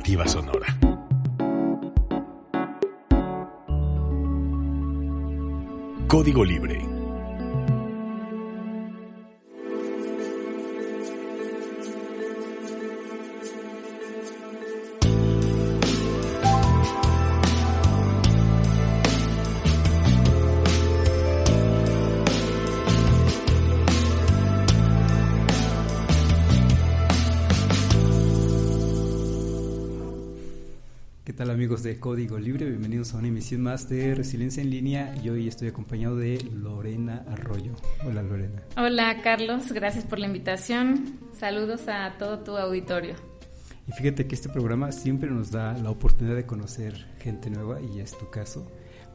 Alternativa Sonora. Código Libre. ¿Qué tal, amigos de Código Libre? Bienvenidos a una emisión más de Resiliencia en Línea y hoy estoy acompañado de Lorena Arroyo. Hola, Lorena. Hola, Carlos, gracias por la invitación. Saludos a todo tu auditorio. Y fíjate que este programa siempre nos da la oportunidad de conocer gente nueva y es tu caso.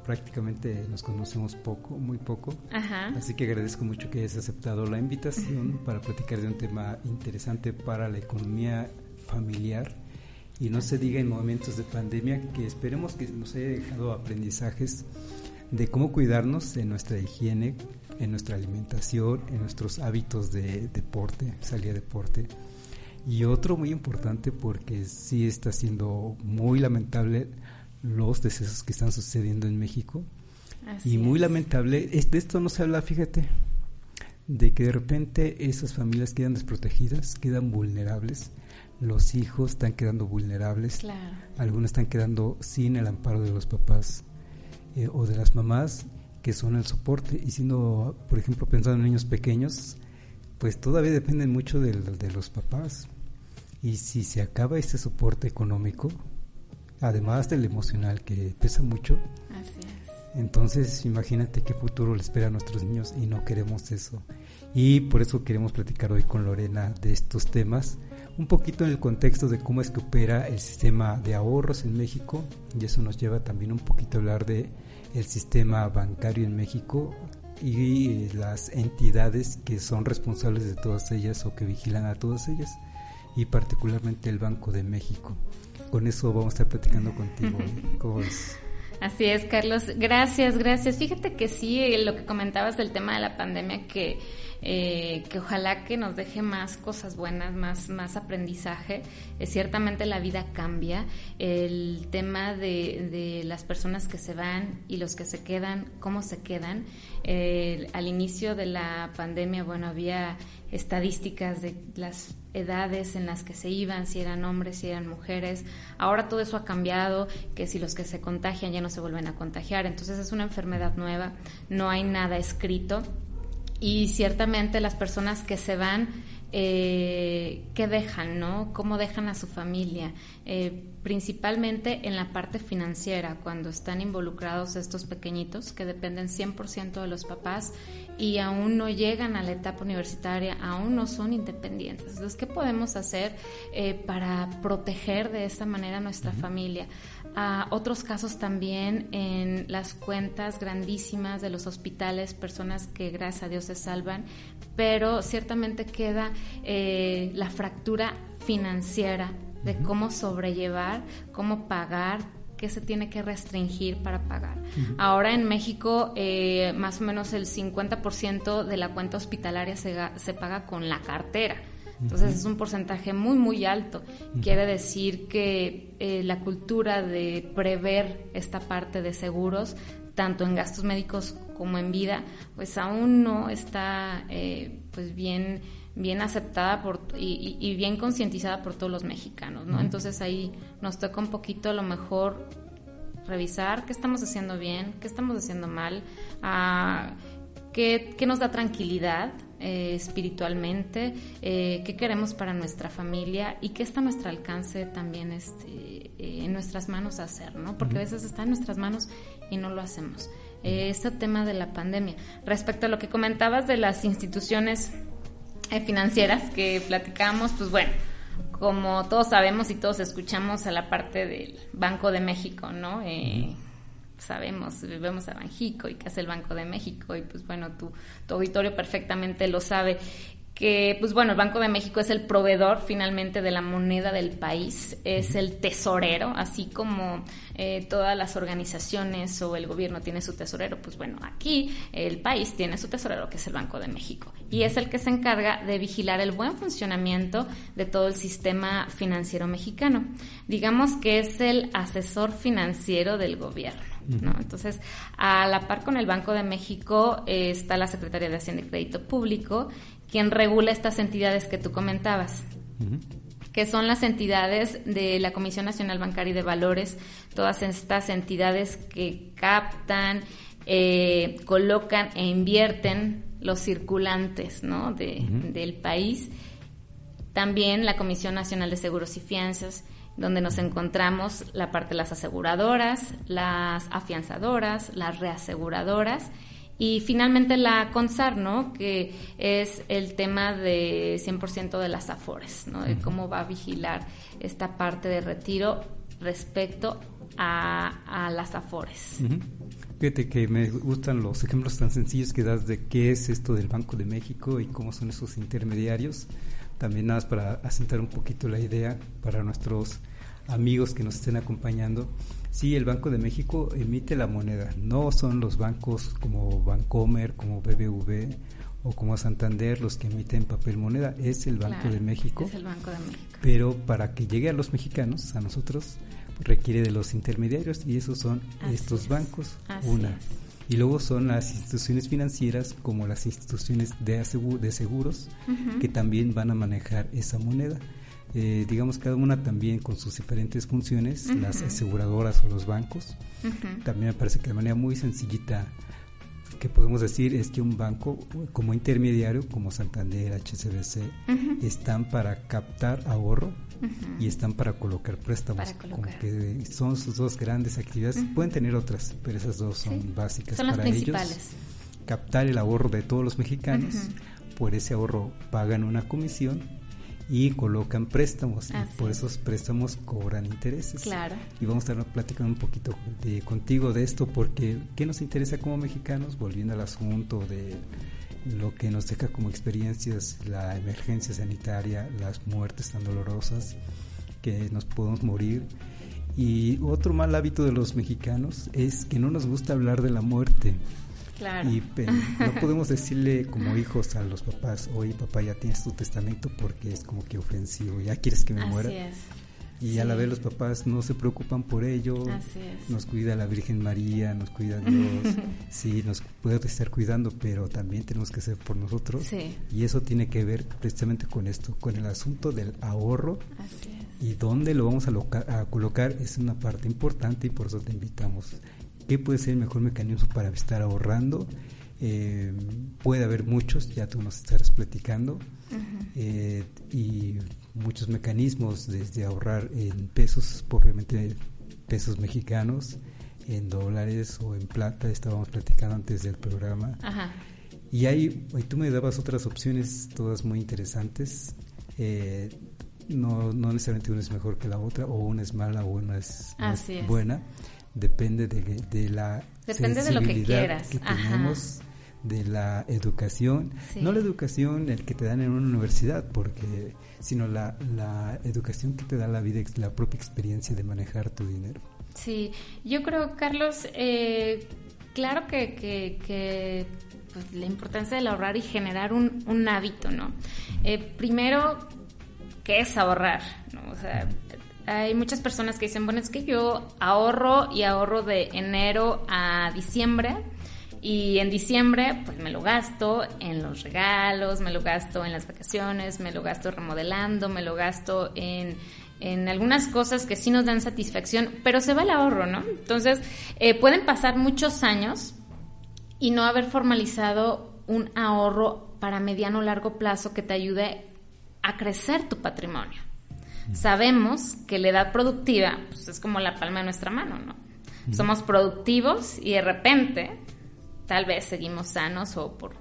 Prácticamente nos conocemos poco, muy poco. Ajá. Así que agradezco mucho que hayas aceptado la invitación para platicar de un tema interesante para la economía familiar. Y no se diga en momentos de pandemia, que esperemos que nos haya dejado aprendizajes de cómo cuidarnos en nuestra higiene, en nuestra alimentación, en nuestros hábitos de deporte, salir a deporte. Y otro muy importante, porque sí está siendo muy lamentable los decesos que están sucediendo en México. Así y muy es. lamentable, de esto no se habla, fíjate, de que de repente esas familias quedan desprotegidas, quedan vulnerables. Los hijos están quedando vulnerables, Claro. Algunos están quedando sin el amparo de los papás o de las mamás, que son el soporte. Y siendo, por ejemplo, pensando en niños pequeños, pues todavía dependen mucho de los papás. Y si se acaba este soporte económico, además del emocional que pesa mucho, Así es. entonces imagínate qué futuro le espera a nuestros niños y no queremos eso. Y por eso queremos platicar hoy con Lorena de estos temas, un poquito en el contexto de cómo es que opera el sistema de ahorros en México, y eso nos lleva también un poquito a hablar de el sistema bancario en México y las entidades que son responsables de todas ellas o que vigilan a todas ellas, y particularmente el Banco de México. Con eso vamos a estar platicando contigo. ¿Cómo ves? Así es, Carlos. Gracias. Fíjate que sí, lo que comentabas del tema de la pandemia, que ojalá que nos deje más cosas buenas, más aprendizaje. Ciertamente la vida cambia. El tema de las personas que se van y los que se quedan, cómo se quedan. Al inicio de la pandemia, bueno, había estadísticas de las edades en las que se iban, si eran hombres, si eran mujeres. Ahora todo eso ha cambiado, que si los que se contagian ya no se vuelven a contagiar, entonces es una enfermedad nueva, no hay nada escrito, y ciertamente las personas que se van, ¿qué dejan, no? ¿Cómo dejan a su familia? Principalmente en la parte financiera, cuando están involucrados estos pequeñitos que dependen 100% de los papás y aún no llegan a la etapa universitaria, aún no son independientes. Entonces, ¿qué podemos hacer para proteger de esta manera a nuestra familia? Otros casos también en las cuentas grandísimas de los hospitales, personas que gracias a Dios se salvan, pero ciertamente queda la fractura financiera de cómo sobrellevar, cómo pagar, qué se tiene que restringir para pagar. Ahora en México más o menos el 50% de la cuenta hospitalaria se paga con la cartera. Entonces es un porcentaje muy, muy alto. Quiere decir que la cultura de prever esta parte de seguros, tanto en gastos médicos como en vida, pues aún no está pues bien aceptada y bien concientizada por todos los mexicanos, ¿no? Entonces ahí nos toca un poquito a lo mejor revisar qué estamos haciendo bien, qué estamos haciendo mal, qué nos da tranquilidad espiritualmente, qué queremos para nuestra familia y qué está a nuestro alcance también en nuestras manos hacer, ¿no? Porque a veces está en nuestras manos y no lo hacemos. Este tema de la pandemia. Respecto a lo que comentabas de las instituciones financieras que platicamos, pues bueno, como todos sabemos y todos escuchamos a la parte del Banco de México, ¿no? Sabemos, vemos a Banjico y qué hace el Banco de México y pues bueno, tu auditorio perfectamente lo sabe. que, pues bueno, el Banco de México es el proveedor finalmente de la moneda del país, es el tesorero, así como todas las organizaciones o el gobierno tiene su tesorero, pues bueno, aquí el país tiene su tesorero, que es el Banco de México, y es el que se encarga de vigilar el buen funcionamiento de todo el sistema financiero mexicano. Digamos que es el asesor financiero del gobierno, ¿no? Entonces, a la par con el Banco de México está la Secretaría de Hacienda y Crédito Público, quien regula estas entidades que tú comentabas, que son las entidades de la Comisión Nacional Bancaria y de Valores, todas estas entidades que captan, colocan e invierten los circulantes, ¿no? del país. También la Comisión Nacional de Seguros y Fianzas, donde nos encontramos la parte de las aseguradoras, las afianzadoras, las reaseguradoras, y finalmente la CONSAR, ¿no? Que es el tema de 100% de las AFORES, ¿no? De cómo va a vigilar esta parte de retiro respecto a las AFORES. Fíjate que me gustan los ejemplos tan sencillos que das de qué es esto del Banco de México y cómo son esos intermediarios. También nada más para asentar un poquito la idea para nuestros amigos que nos estén acompañando. Sí, el Banco de México emite la moneda, no son los bancos como Bancomer, como BBV o como Santander los que emiten papel moneda, es el Banco de México. Es el Banco de México. Pero para que llegue a los mexicanos, a nosotros, requiere de los intermediarios, y esos son estos bancos, y luego son las instituciones financieras como las instituciones de seguros que también van a manejar esa moneda. Digamos, cada una también con sus diferentes funciones, las aseguradoras o los bancos. También me parece que de manera muy sencillita que podemos decir es que un banco como intermediario, como Santander, HSBC, están para captar ahorro y están para colocar préstamos. Como que son sus dos grandes actividades. Pueden tener otras, pero esas dos son básicas son para las principales. ellos. Captar el ahorro de todos los mexicanos, por ese ahorro pagan una comisión y colocan préstamos, y por esos préstamos cobran intereses. Claro. Y vamos a estar platicando un poquito contigo de esto, porque ¿qué nos interesa como mexicanos? Volviendo al asunto de lo que nos deja como experiencias la emergencia sanitaria, las muertes tan dolorosas que nos podemos morir. Y otro mal hábito de los mexicanos es que no nos gusta hablar de la muerte. Claro. Y no podemos decirle como hijos a los papás, oye papá, ya tienes tu testamento, porque es como que ofensivo, ya quieres que me muera. Así es. Y a la vez los papás no se preocupan por ello. Así es. Nos cuida la Virgen María, nos cuida Dios. Sí, nos puede estar cuidando, pero también tenemos que hacer por nosotros. Sí. Y eso tiene que ver precisamente con esto, con el asunto del ahorro. Así es. Y dónde lo vamos a colocar es una parte importante, y por eso te invitamos. ¿Qué puede ser el mejor mecanismo para estar ahorrando? Puede haber muchos, ya tú nos estarás platicando, y muchos mecanismos, desde ahorrar en pesos, obviamente pesos mexicanos, en dólares o en plata, estábamos platicando antes del programa. Y tú me dabas otras opciones, todas muy interesantes. No necesariamente una es mejor que la otra, o una es mala o una es buena. Depende de la Depende de lo que quieras. Que tenemos, de la educación, no la educación el que te dan en una universidad, sino la educación que te da la vida, la propia experiencia de manejar tu dinero. Sí, yo creo, Carlos, claro que pues, la importancia del ahorrar y generar un hábito, ¿no? Primero, ¿qué es ahorrar? ¿No? O sea, hay muchas personas que dicen, bueno, es que yo ahorro de enero a diciembre, y en diciembre pues me lo gasto en los regalos, me lo gasto en las vacaciones, me lo gasto remodelando, me lo gasto en algunas cosas que sí nos dan satisfacción, pero se va el ahorro, ¿no? Entonces pueden pasar muchos años y no haber formalizado un ahorro para mediano o largo plazo que te ayude a crecer tu patrimonio. Sabemos que la edad productiva pues, es como la palma de nuestra mano, ¿no? Somos productivos y de repente tal vez seguimos sanos, o por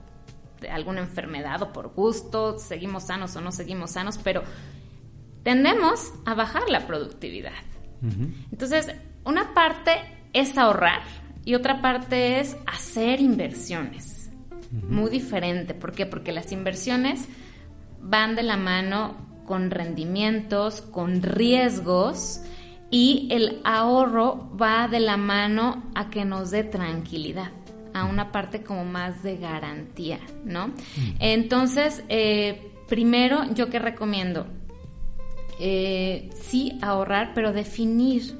alguna enfermedad o por gusto, seguimos sanos o no seguimos sanos, pero tendemos a bajar la productividad. Entonces, una parte es ahorrar y otra parte es hacer inversiones. Muy diferente. ¿Por qué? Porque las inversiones van de la mano con rendimientos, con riesgos, y el ahorro va de la mano a que nos dé tranquilidad, a una parte como más de garantía, ¿no? Entonces, primero, ¿yo qué recomiendo? Sí, ahorrar, pero definir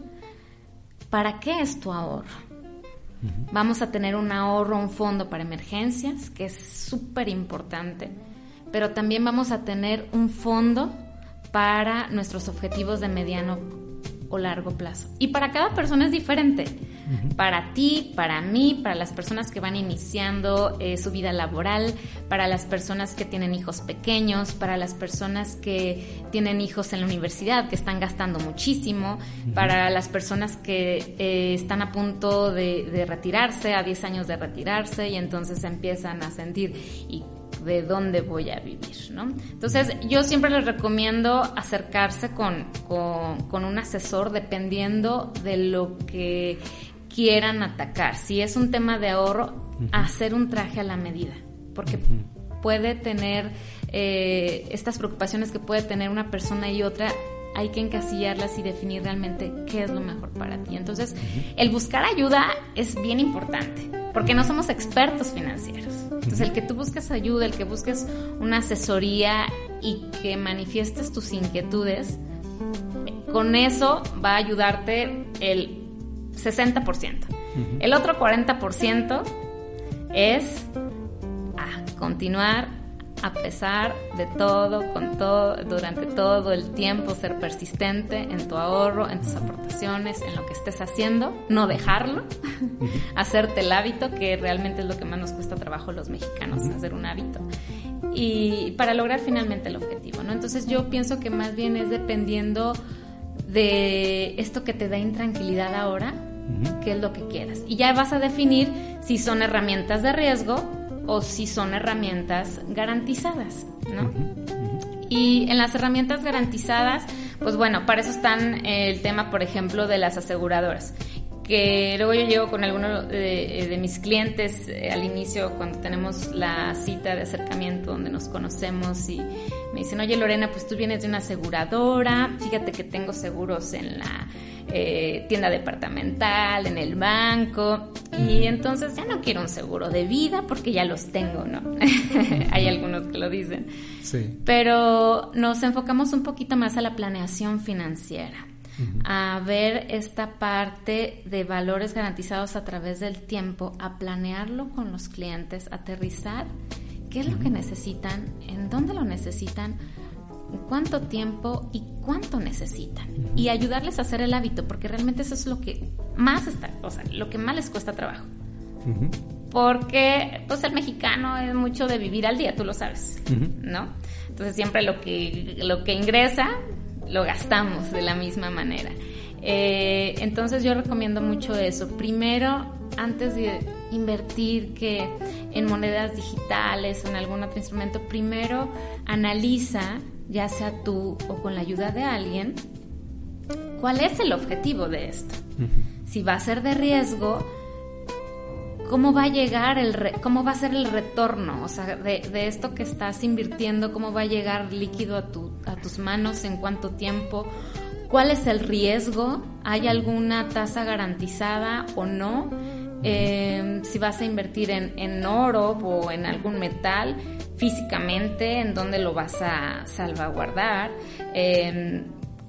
para qué es tu ahorro. Vamos a tener un ahorro, un fondo para emergencias, que es súper importante, pero también vamos a tener un fondo para nuestros objetivos de mediano o largo plazo. Y para cada persona es diferente. Para ti, para mí, para las personas que van iniciando su vida laboral, para las personas que tienen hijos pequeños, para las personas que tienen hijos en la universidad, que están gastando muchísimo, para las personas que están a punto de retirarse, a 10 años de retirarse, y entonces empiezan a sentir, ¿y de dónde voy a vivir, ¿no? Entonces, yo siempre les recomiendo acercarse con un asesor dependiendo de lo que quieran atacar. Si es un tema de ahorro, hacer un traje a la medida, porque puede tener estas preocupaciones que puede tener una persona y otra, hay que encasillarlas y definir realmente qué es lo mejor para ti. Entonces, el buscar ayuda es bien importante, porque no somos expertos financieros. Entonces, el que tú busques ayuda, el que busques una asesoría y que manifiestes tus inquietudes, con eso va a ayudarte el 60%. El otro 40% es a continuar a pesar de todo, con todo, durante todo el tiempo, ser persistente en tu ahorro, en tus aportaciones, en lo que estés haciendo, no dejarlo, hacerte el hábito, que realmente es lo que más nos cuesta trabajo los mexicanos, hacer un hábito, y para lograr finalmente el objetivo, ¿no? Entonces yo pienso que más bien es dependiendo de esto que te da intranquilidad ahora, qué es lo que quieras, y ya vas a definir si son herramientas de riesgo o si son herramientas garantizadas, ¿no? Y en las herramientas garantizadas, pues bueno, para eso están el tema, por ejemplo, de las aseguradoras, que luego yo llego con algunos de mis clientes al inicio, cuando tenemos la cita de acercamiento donde nos conocemos, y me dicen, oye Lorena, pues tú vienes de una aseguradora, fíjate que tengo seguros en la tienda departamental, en el banco, y entonces ya no quiero un seguro de vida porque ya los tengo, ¿no? Hay algunos que lo dicen. Sí. Pero nos enfocamos un poquito más a la planeación financiera, a ver esta parte de valores garantizados a través del tiempo, a planearlo con los clientes, aterrizar qué es lo que necesitan, en dónde lo necesitan, cuánto tiempo y cuánto necesitan, y ayudarles a hacer el hábito, porque realmente eso es lo que más lo que más les cuesta trabajo. Porque pues el mexicano es mucho de vivir al día, tú lo sabes, ¿no? Entonces siempre lo que ingresa lo gastamos de la misma manera. Entonces yo recomiendo mucho eso. Primero, antes de invertir que en monedas digitales o en algún otro instrumento, primero analiza, ya sea tú o con la ayuda de alguien, cuál es el objetivo de esto. Si va a ser de riesgo, ¿cómo va a llegar cómo va a ser el retorno? O sea, de esto que estás invirtiendo, ¿cómo va a llegar líquido a tus manos? ¿En cuánto tiempo? ¿Cuál es el riesgo? ¿Hay alguna tasa garantizada o no? Si vas a invertir en oro o en algún metal, físicamente, ¿en dónde lo vas a salvaguardar?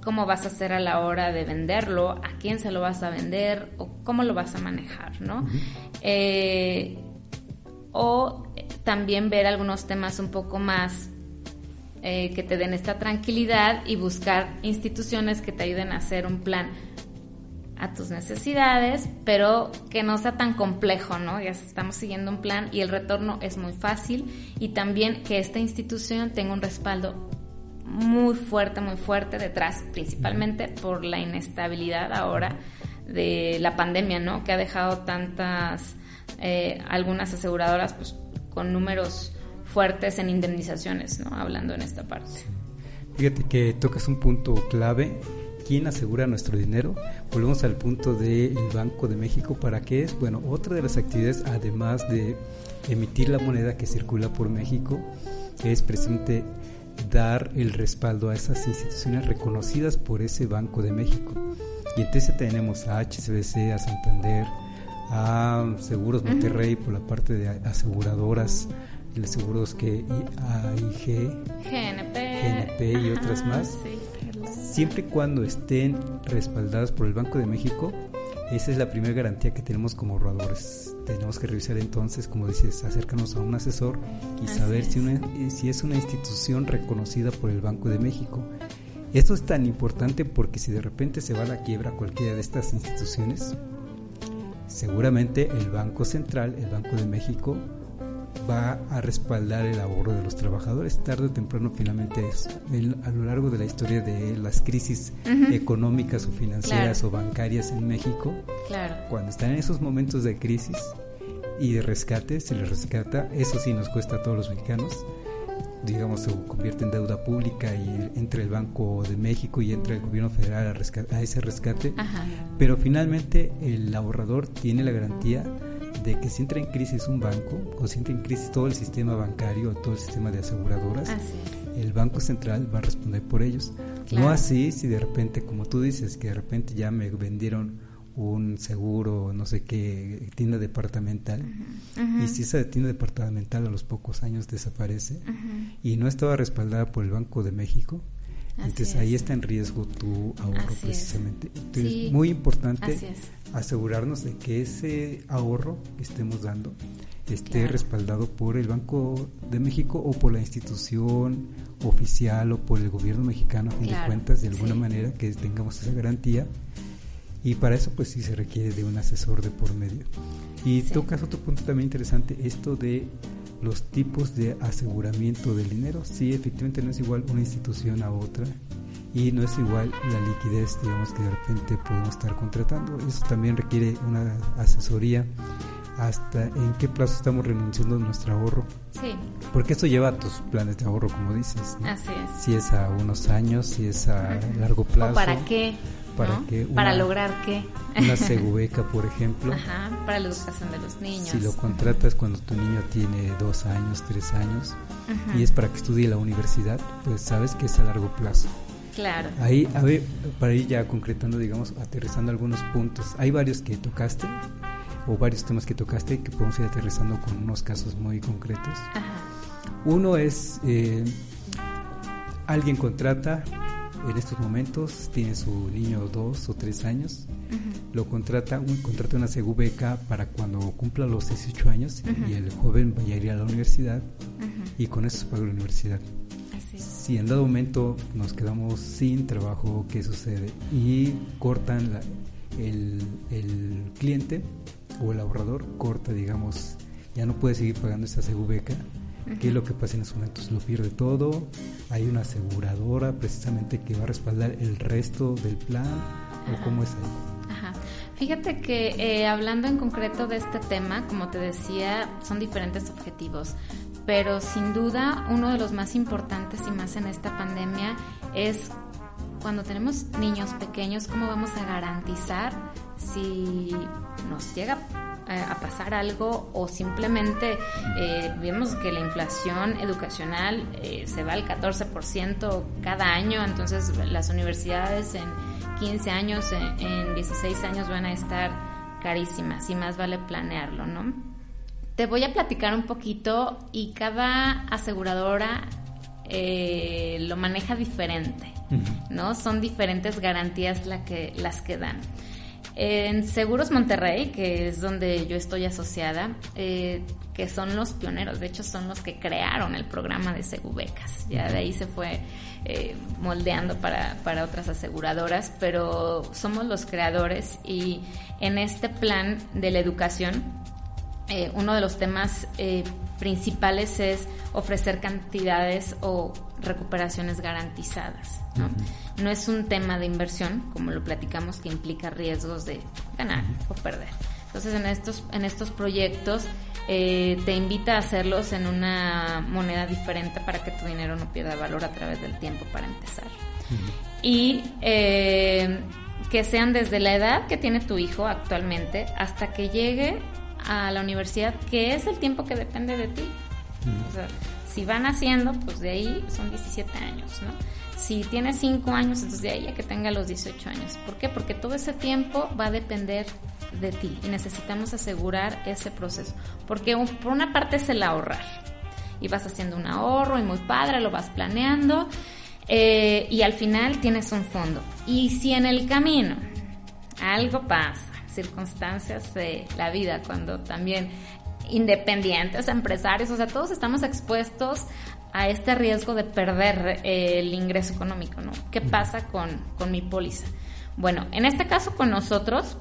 ¿Cómo vas a hacer a la hora de venderlo? ¿A quién se lo vas a vender? ¿O cómo lo vas a manejar, no? O también ver algunos temas un poco más que te den esta tranquilidad, y buscar instituciones que te ayuden a hacer un plan a tus necesidades, pero que no sea tan complejo, ¿no? Ya estamos siguiendo un plan y el retorno es muy fácil, y también que esta institución tenga un respaldo muy fuerte detrás, principalmente por la inestabilidad ahora de la pandemia, ¿no? Que ha dejado tantas, algunas aseguradoras pues con números fuertes en indemnizaciones, ¿no? Hablando en esta parte. Fíjate que tocas un punto clave. ¿Quién asegura nuestro dinero? Volvemos al punto del Banco de México. ¿Para qué es? Bueno, otra de las actividades, además de emitir la moneda que circula por México, es precisamente dar el respaldo a esas instituciones reconocidas por ese Banco de México. Y entonces tenemos a HSBC, a Santander, a Seguros Monterrey por la parte de aseguradoras, los seguros que AIG, GNP y otras más. Sí. Siempre y cuando estén respaldadas por el Banco de México, esa es la primera garantía que tenemos como ahorradores. Tenemos que revisar entonces, como dices, acercarnos a un asesor y saber si es una institución reconocida por el Banco de México. Esto es tan importante porque si de repente se va a la quiebra cualquiera de estas instituciones, seguramente el Banco Central, el Banco de México, va a respaldar el ahorro de los trabajadores. Tarde o temprano, finalmente, a lo largo de la historia de las crisis económicas o financieras o bancarias en México, cuando están en esos momentos de crisis y de rescate, se les rescata. Eso sí nos cuesta a todos los mexicanos, digamos, se convierte en deuda pública y entra el Banco de México y entra el gobierno federal a ese rescate. Pero finalmente el ahorrador tiene la garantía de que si entra en crisis un banco o si entra en crisis todo el sistema bancario o todo el sistema de aseguradoras, el Banco Central va a responder por ellos. No así si de repente, como tú dices, que de repente ya me vendieron un seguro, no sé qué, tienda departamental, y si esa tienda departamental a los pocos años desaparece y no estaba respaldada por el Banco de México, entonces ahí está en riesgo tu ahorro precisamente. Entonces muy importante asegurarnos de que ese ahorro que estemos dando esté respaldado por el Banco de México o por la institución oficial o por el gobierno mexicano, a fin de cuentas, de alguna manera que tengamos esa garantía. Y para eso pues sí se requiere de un asesor de por medio. Y tocas otro punto también interesante, esto de los tipos de aseguramiento del dinero. Sí, efectivamente no es igual una institución a otra y no es igual la liquidez, digamos, que de repente podemos estar contratando. Eso también requiere una asesoría, hasta en qué plazo estamos renunciando a nuestro ahorro. Porque esto lleva a tus planes de ahorro, como dices, ¿no? Así es. Si es a unos años, si es a largo plazo. ¿O para qué? ¿Para lograr qué? Una segubeca, por ejemplo. Para la educación de los niños. Si lo contratas cuando tu niño tiene 2 años, 3 años, y es para que estudie la universidad, pues sabes que es a largo plazo. Ahí, a ver, para ir ya concretando, digamos, aterrizando algunos puntos. Hay varios que tocaste, o varios temas que tocaste, que podemos ir aterrizando con unos casos muy concretos. Uno es, alguien contrata en estos momentos, tiene su niño 2 o 3 años, lo contrata una segubeca para cuando cumpla los 18 años y el joven vaya a ir a la universidad y con eso se paga la universidad. Si en dado momento nos quedamos sin trabajo, ¿qué sucede? Y cortan el cliente o el ahorrador corta, digamos, ya no puede seguir pagando esa segubeca. ¿Qué es lo que pasa en esos momentos? Lo pierde todo. Hay una aseguradora precisamente que va a respaldar el resto del plan, ¿o cómo es ahí? Fíjate que hablando en concreto de este tema, como te decía, son diferentes objetivos, pero sin duda uno de los más importantes y más en esta pandemia es cuando tenemos niños pequeños, ¿cómo vamos a garantizar si nos llega a pasar algo o simplemente vemos que la inflación educacional se va al 14% cada año? Entonces las universidades en 15 años, en 16 años van a estar carísimas y más vale planearlo, ¿no? Te voy a platicar un poquito y cada aseguradora lo maneja diferente, ¿no? Son diferentes garantías las que dan. En Seguros Monterrey, que es donde yo estoy asociada, que son los pioneros, de hecho son los que crearon el programa de Segubecas, ya de ahí se fue moldeando para otras aseguradoras, pero somos los creadores y en este plan de la educación, uno de los temas principales es ofrecer cantidades o recuperaciones garantizadas, ¿no? No es un tema de inversión, como lo platicamos, que implica riesgos de ganar o perder. Entonces, en estos proyectos te invita a hacerlos en una moneda diferente para que tu dinero no pierda valor a través del tiempo, para empezar. Y que sean desde la edad que tiene tu hijo actualmente hasta que llegue a la universidad, que es el tiempo que depende de ti. O sea, Si van haciendo, pues de ahí son 17 años, ¿no? Si tiene 5 años, entonces de ahí a que tenga los 18 años. ¿Por qué? Porque todo ese tiempo va a depender de ti y necesitamos asegurar ese proceso. Porque por una parte es el ahorrar y vas haciendo un ahorro y muy padre, lo vas planeando y al final tienes un fondo. Y si en el camino algo pasa, circunstancias de la vida, cuando también independientes, empresarios, o sea, todos estamos expuestos a este riesgo de perder el ingreso económico, ¿no? ¿Qué pasa con mi póliza? Bueno, en este caso con nosotros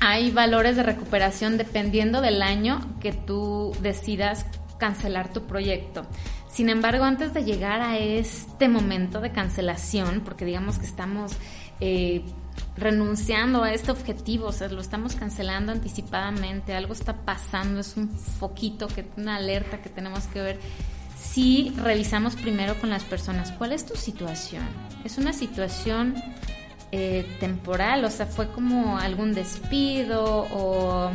hay valores de recuperación dependiendo del año que tú decidas cancelar tu proyecto. Sin embargo, antes de llegar a este momento de cancelación, porque digamos que estamos renunciando a este objetivo, o sea, lo estamos cancelando anticipadamente, algo está pasando, es un foquito, una alerta que tenemos que ver. Sí, revisamos primero con las personas, ¿cuál es tu situación? ¿Es una situación temporal? O sea, ¿fue como algún despido o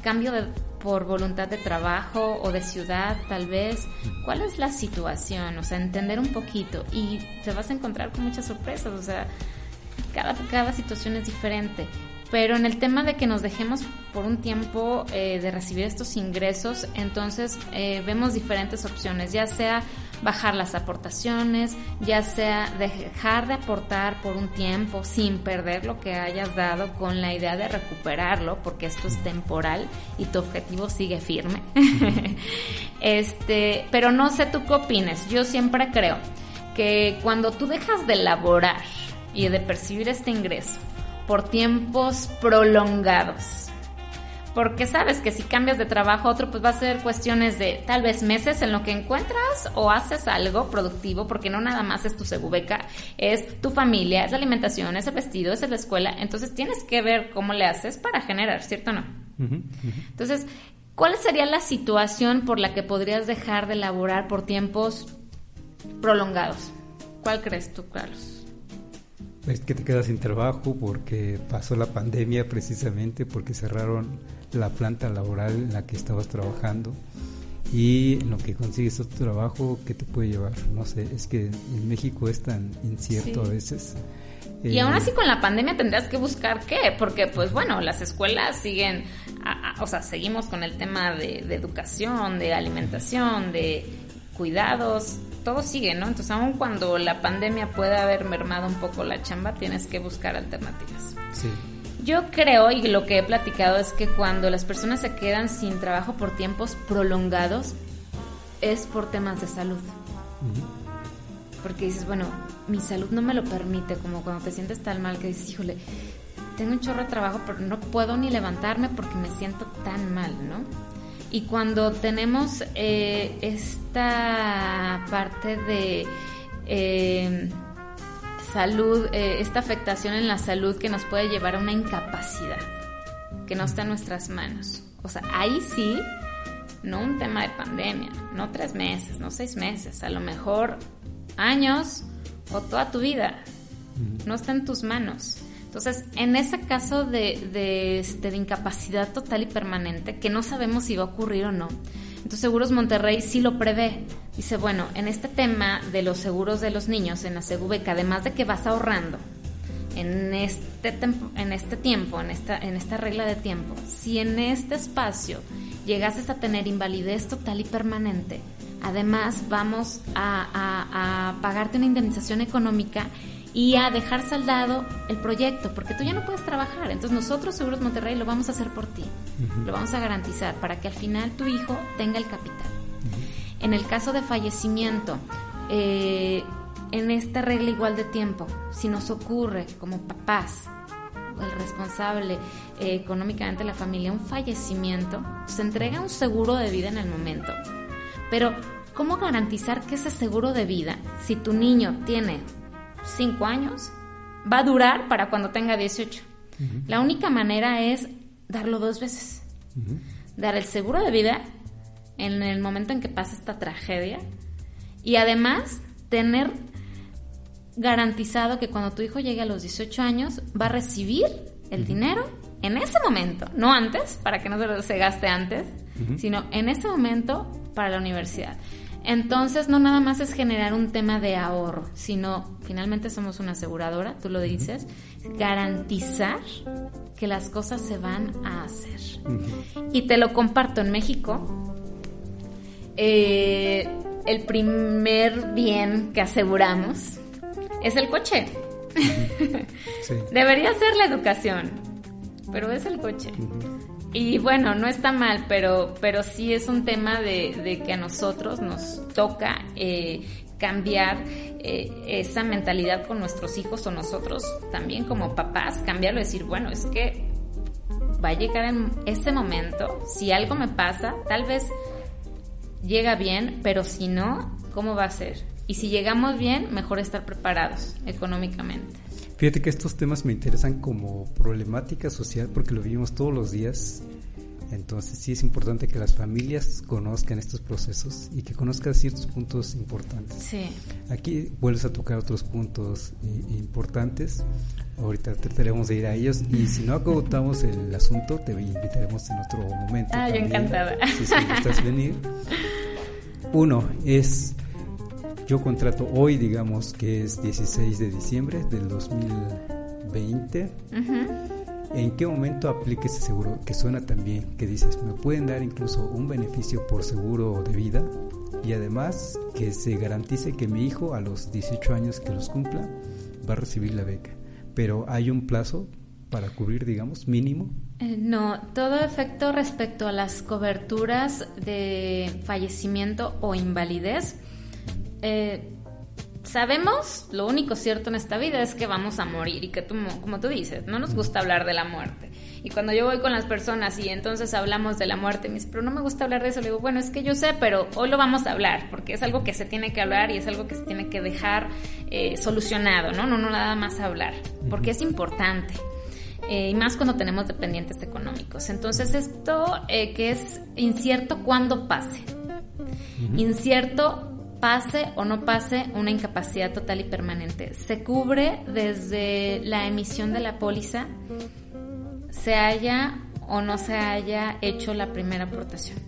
cambio por voluntad de trabajo o de ciudad tal vez? ¿Cuál es la situación? O sea, entender un poquito y te vas a encontrar con muchas sorpresas, o sea, cada situación es diferente. Pero en el tema de que nos dejemos por un tiempo de recibir estos ingresos, entonces vemos diferentes opciones, ya sea bajar las aportaciones, ya sea dejar de aportar por un tiempo sin perder lo que hayas dado con la idea de recuperarlo, porque esto es temporal y tu objetivo sigue firme. Pero no sé tú qué opines. Yo siempre creo que cuando tú dejas de laborar y de percibir este ingreso por tiempos prolongados, porque sabes que si cambias de trabajo a otro, pues va a ser cuestiones de tal vez meses en lo que encuentras o haces algo productivo, porque no nada más es tu segubeca, es tu familia, es la alimentación, es el vestido, es la escuela, entonces tienes que ver cómo le haces para generar, ¿cierto o no? Entonces, ¿cuál sería la situación por la que podrías dejar de laborar por tiempos prolongados? ¿Cuál crees tú, Carlos? Es que te quedas sin trabajo porque pasó la pandemia, precisamente porque cerraron la planta laboral en la que estabas trabajando, y en lo que consigues otro trabajo, ¿qué te puede llevar? No sé, es que en México es tan incierto a veces. Y aún así con la pandemia tendrías que buscar qué, porque pues bueno, las escuelas siguen, o sea, seguimos con el tema de educación, de alimentación, de cuidados, todo sigue, ¿no? Entonces, aun cuando la pandemia puede haber mermado un poco la chamba, tienes que buscar alternativas. Sí. Yo creo, y lo que he platicado, es que cuando las personas se quedan sin trabajo por tiempos prolongados, es por temas de salud. Porque dices, bueno, mi salud no me lo permite, como cuando te sientes tan mal que dices, híjole, tengo un chorro de trabajo, pero no puedo ni levantarme porque me siento tan mal, ¿no? Y cuando tenemos esta parte de salud, esta afectación en la salud que nos puede llevar a una incapacidad que no está en nuestras manos. O sea, ahí sí, no un tema de pandemia, no 3 meses, no 6 meses, a lo mejor años o toda tu vida. No está en tus manos. Entonces, en ese caso de incapacidad total y permanente, que no sabemos si va a ocurrir o no, entonces Seguros Monterrey sí lo prevé. Dice, bueno, en este tema de los seguros de los niños, en la Segubeca, además de que vas ahorrando en este tiempo, en esta regla de tiempo, si en este espacio llegases a tener invalidez total y permanente, además vamos a pagarte una indemnización económica y a dejar saldado el proyecto, porque tú ya no puedes trabajar. Entonces nosotros, Seguros Monterrey, lo vamos a hacer por ti. Lo vamos a garantizar para que al final tu hijo tenga el capital. En el caso de fallecimiento, en esta regla igual de tiempo, si nos ocurre como papás, el responsable económicamente de la familia, un fallecimiento, se entrega un seguro de vida en el momento. Pero, ¿cómo garantizar que ese seguro de vida, si tu niño tiene 5 años, va a durar para cuando tenga 18? La única manera es darlo 2 veces. Dar el seguro de vida en el momento en que pasa esta tragedia, y además tener garantizado que cuando tu hijo llegue a los 18 años va a recibir el dinero en ese momento, no antes, para que no se gaste antes, sino en ese momento para la universidad. Entonces, no nada más es generar un tema de ahorro, sino finalmente somos una aseguradora, tú lo dices, garantizar que las cosas se van a hacer. Y te lo comparto, en México, el primer bien que aseguramos es el coche. Sí. Debería ser la educación, pero es el coche. Y bueno, no está mal, pero sí es un tema de que a nosotros nos toca cambiar esa mentalidad con nuestros hijos, o nosotros también como papás, cambiarlo, decir, bueno, es que va a llegar en ese momento, si algo me pasa, tal vez llega bien, pero si no, ¿cómo va a ser? Y si llegamos bien, mejor estar preparados económicamente. Fíjate que estos temas me interesan como problemática social porque lo vivimos todos los días. Entonces sí es importante que las familias conozcan estos procesos y que conozcan ciertos puntos importantes. Sí. Aquí vuelves a tocar otros puntos importantes. Ahorita trataremos de ir a ellos y si no agotamos el asunto te invitaremos en otro momento. Yo encantada. Si gustas venir. Uno es, yo contrato hoy, digamos que es 16 de diciembre del 2020. ¿En qué momento aplique ese seguro que suena tan bien? Que dices, me pueden dar incluso un beneficio por seguro de vida y además que se garantice que mi hijo a los 18 años que los cumpla va a recibir la beca. Pero ¿hay un plazo para cubrir, digamos, mínimo? No, todo efecto respecto a las coberturas de fallecimiento o invalidez. Sabemos, lo único cierto en esta vida es que vamos a morir y que como tú dices, no nos gusta hablar de la muerte. Y cuando yo voy con las personas y entonces hablamos de la muerte, me dicen, pero no me gusta hablar de eso. Le digo, bueno, es que yo sé, pero hoy lo vamos a hablar porque es algo que se tiene que hablar y es algo que se tiene que dejar solucionado, ¿no? No nada más hablar, porque es importante. Y más cuando tenemos dependientes económicos. Entonces esto que es incierto cuándo pase. Incierto pase o no pase una incapacidad total y permanente. Se cubre desde la emisión de la póliza, se haya o no se haya hecho la primera aportación.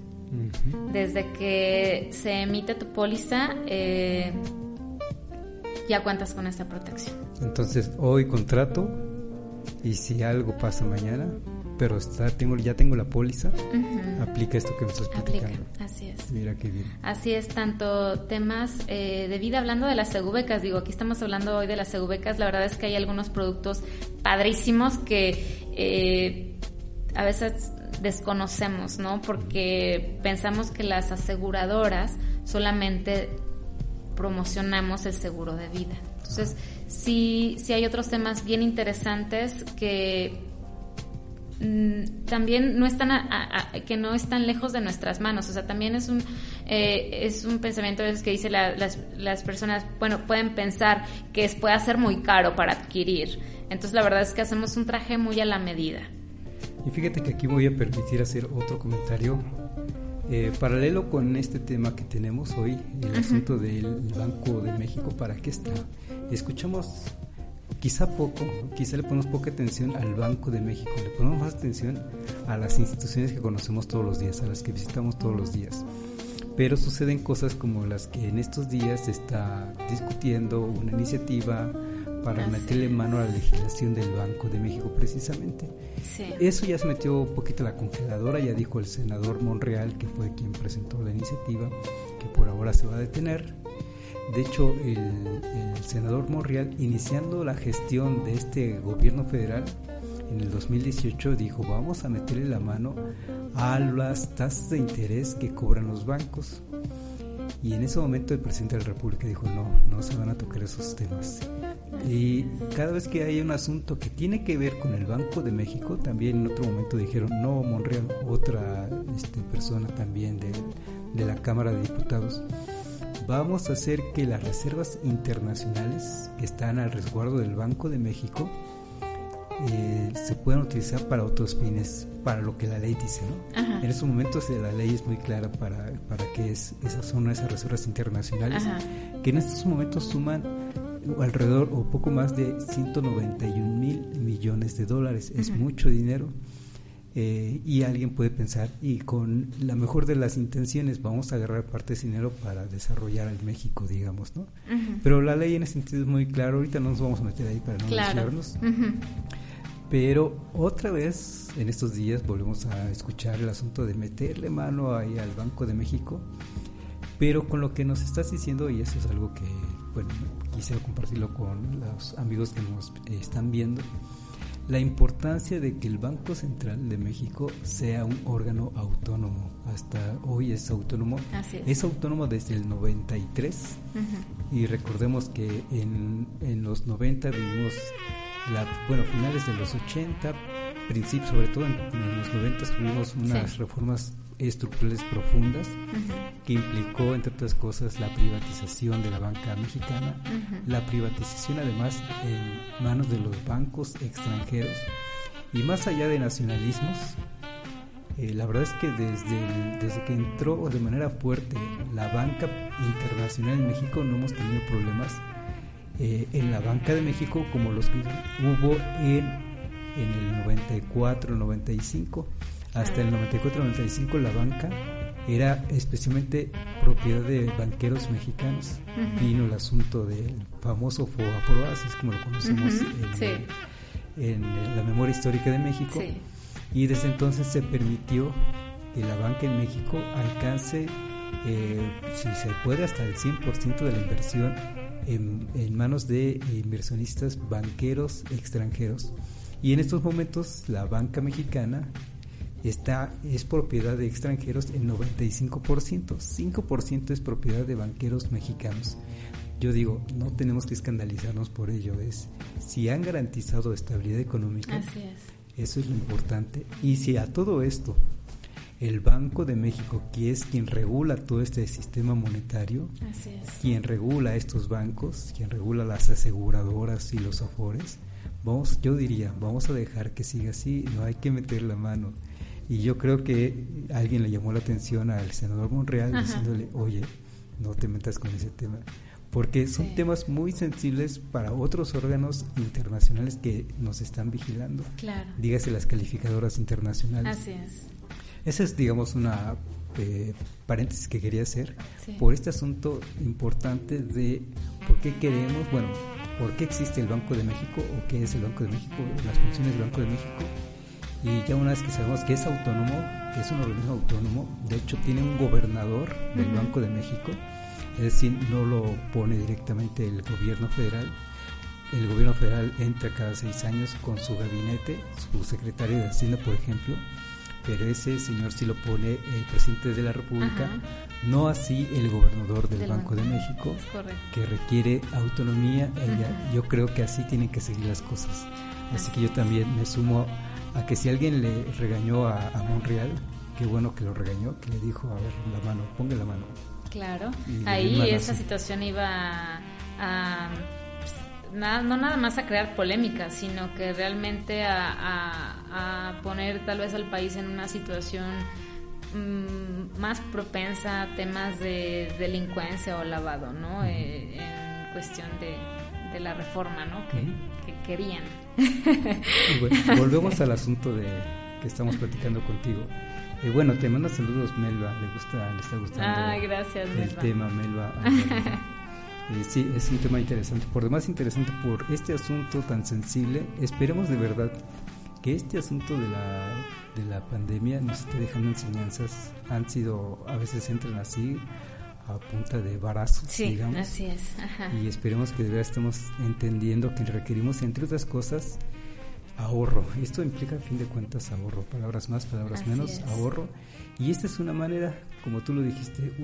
Desde que se emite tu póliza, ya cuentas con esta protección. Entonces, hoy contrato y si algo pasa mañana, pero ya tengo la póliza, aplica esto que me estás platicando. Así es. Mira qué bien. Así es, tanto temas de vida, hablando de las segubecas, aquí estamos hablando hoy de las segubecas, la verdad es que hay algunos productos padrísimos que a veces desconocemos, ¿no? Porque pensamos que las aseguradoras solamente promocionamos el seguro de vida. Entonces, sí hay otros temas bien interesantes que también no están que no están lejos de nuestras manos. O sea, también es un pensamiento a veces que dice las personas, bueno, pueden pensar que puede ser muy caro para adquirir. Entonces la verdad es que hacemos un traje muy a la medida. Y fíjate que aquí voy a permitir hacer otro comentario paralelo con este tema que tenemos hoy, el asunto del Banco de México. ¿Para qué está? Escuchamos quizá le ponemos poca atención al Banco de México, le ponemos más atención a las instituciones que conocemos todos los días, a las que visitamos todos los días. Pero suceden cosas como las que en estos días se está discutiendo una iniciativa para meterle mano a la legislación del Banco de México precisamente. Sí. Eso ya se metió un poquito a la congeladora, ya dijo el senador Monreal, que fue quien presentó la iniciativa, que por ahora se va a detener. De hecho, el senador Monreal, iniciando la gestión de este gobierno federal en el 2018, dijo, vamos a meterle la mano a las tasas de interés que cobran los bancos. Y en ese momento el presidente de la República dijo, no se van a tocar esos temas. Y cada vez que hay un asunto que tiene que ver con el Banco de México, también en otro momento dijeron, no, Monreal, otra persona también de la Cámara de Diputados, vamos a hacer que las reservas internacionales que están al resguardo del Banco de México se puedan utilizar para otros fines, para lo que la ley dice, ¿no? Ajá. En estos momentos la ley es muy clara para qué es esas reservas internacionales. Ajá. Que en estos momentos suman alrededor o poco más de 191 mil millones de dólares. Es mucho dinero. y alguien puede pensar, y con la mejor de las intenciones vamos a agarrar parte de ese dinero para desarrollar el México, digamos, ¿no? Pero la ley en ese sentido es muy clara. Ahorita no nos vamos a meter ahí para no desviarnos. Pero otra vez en estos días volvemos a escuchar el asunto de meterle mano ahí al Banco de México, pero con lo que nos estás diciendo, y eso es algo que, bueno, quisiera compartirlo con los amigos que nos están viendo, la importancia de que el Banco Central de México sea un órgano autónomo. Hasta hoy es autónomo. Así es autónomo desde el 93, y recordemos que en los 90 vivimos finales de los 80, principios, sobre todo en los 90 tuvimos unas reformas estructurales profundas que implicó, entre otras cosas, la privatización de la banca mexicana, la privatización además en manos de los bancos extranjeros, y más allá de nacionalismos, la verdad es que desde que entró de manera fuerte la banca internacional en México no hemos tenido problemas en la banca de México como los que hubo en el 94, 95. Hasta el 94-95 la banca era especialmente propiedad de banqueros mexicanos. Vino el asunto del famoso FOBAPROA, así es como lo conocemos en la memoria histórica de México, y desde entonces se permitió que la banca en México alcance, si se puede, hasta el 100% de la inversión en manos de inversionistas banqueros extranjeros. Y en estos momentos la banca mexicana es propiedad de extranjeros el 95%, 5% es propiedad de banqueros mexicanos. Yo digo, no tenemos que escandalizarnos por ello, si han garantizado estabilidad económica, así es. Eso es lo importante. Y si a todo esto el Banco de México, que es quien regula todo este sistema monetario, así es, quien regula estos bancos, quien regula las aseguradoras y los afores, yo diría, vamos a dejar que siga así, no hay que meter la mano. Y yo creo que alguien le llamó la atención al senador Monreal diciéndole, oye, no te metas con ese tema, porque son temas muy sensibles para otros órganos internacionales que nos están vigilando. Claro. Dígase las calificadoras internacionales. Así es. Esa es, digamos, una paréntesis que quería hacer por este asunto importante de por qué queremos, bueno, por qué existe el Banco de México o qué es el Banco de México, las funciones del Banco de México. Y ya una vez que sabemos que es autónomo, que es un organismo autónomo, de hecho tiene un gobernador del Banco de México, es decir, no lo pone directamente el gobierno federal. El gobierno federal entra cada 6 años con su gabinete, su secretario de Hacienda, por ejemplo, pero ese señor sí lo pone el presidente de la República, no así el gobernador del Banco de México, que requiere autonomía. Yo creo que así tienen que seguir las cosas. Así que yo también me sumo a que si alguien le regañó a Monreal, qué bueno que lo regañó, que le dijo, a ver, la mano, ponga la mano. Claro, ahí esa situación iba a no nada más a crear polémica, sino que realmente a poner tal vez al país en una situación más propensa a temas de delincuencia o lavado, ¿no? En cuestión de la reforma, ¿no? Que querían. Y bueno, volvemos al asunto que estamos platicando contigo. Bueno, te mando saludos, Melba, le está gustando gracias, el tema, Melba. Sí, es un tema interesante, por demás interesante por este asunto tan sensible. Esperemos de verdad que este asunto de la pandemia nos esté dejando enseñanzas. A veces entran así a punta de varazos, digamos. Sí, así es. Y esperemos que de verdad estemos entendiendo que requerimos, entre otras cosas, ahorro. Esto implica, a fin de cuentas, ahorro. Palabras más, palabras así menos, es. ahorro. Y esta es una manera, como tú lo dijiste,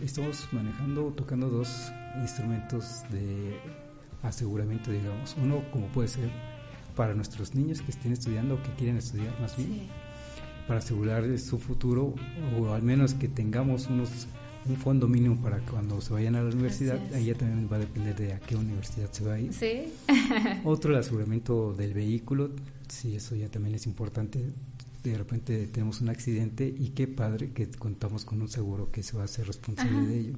estamos tocando 2 instrumentos de aseguramiento, digamos. Uno, como puede ser para nuestros niños que estén estudiando o que quieren estudiar más bien, para asegurar su futuro, o al menos que tengamos un fondo mínimo para cuando se vayan a la universidad. Ahí ya también va a depender de a qué universidad se va a ir. Sí. Otro, el aseguramiento del vehículo. Sí, eso ya también es importante. De repente tenemos un accidente y qué padre que contamos con un seguro que se va a hacer responsable de ello.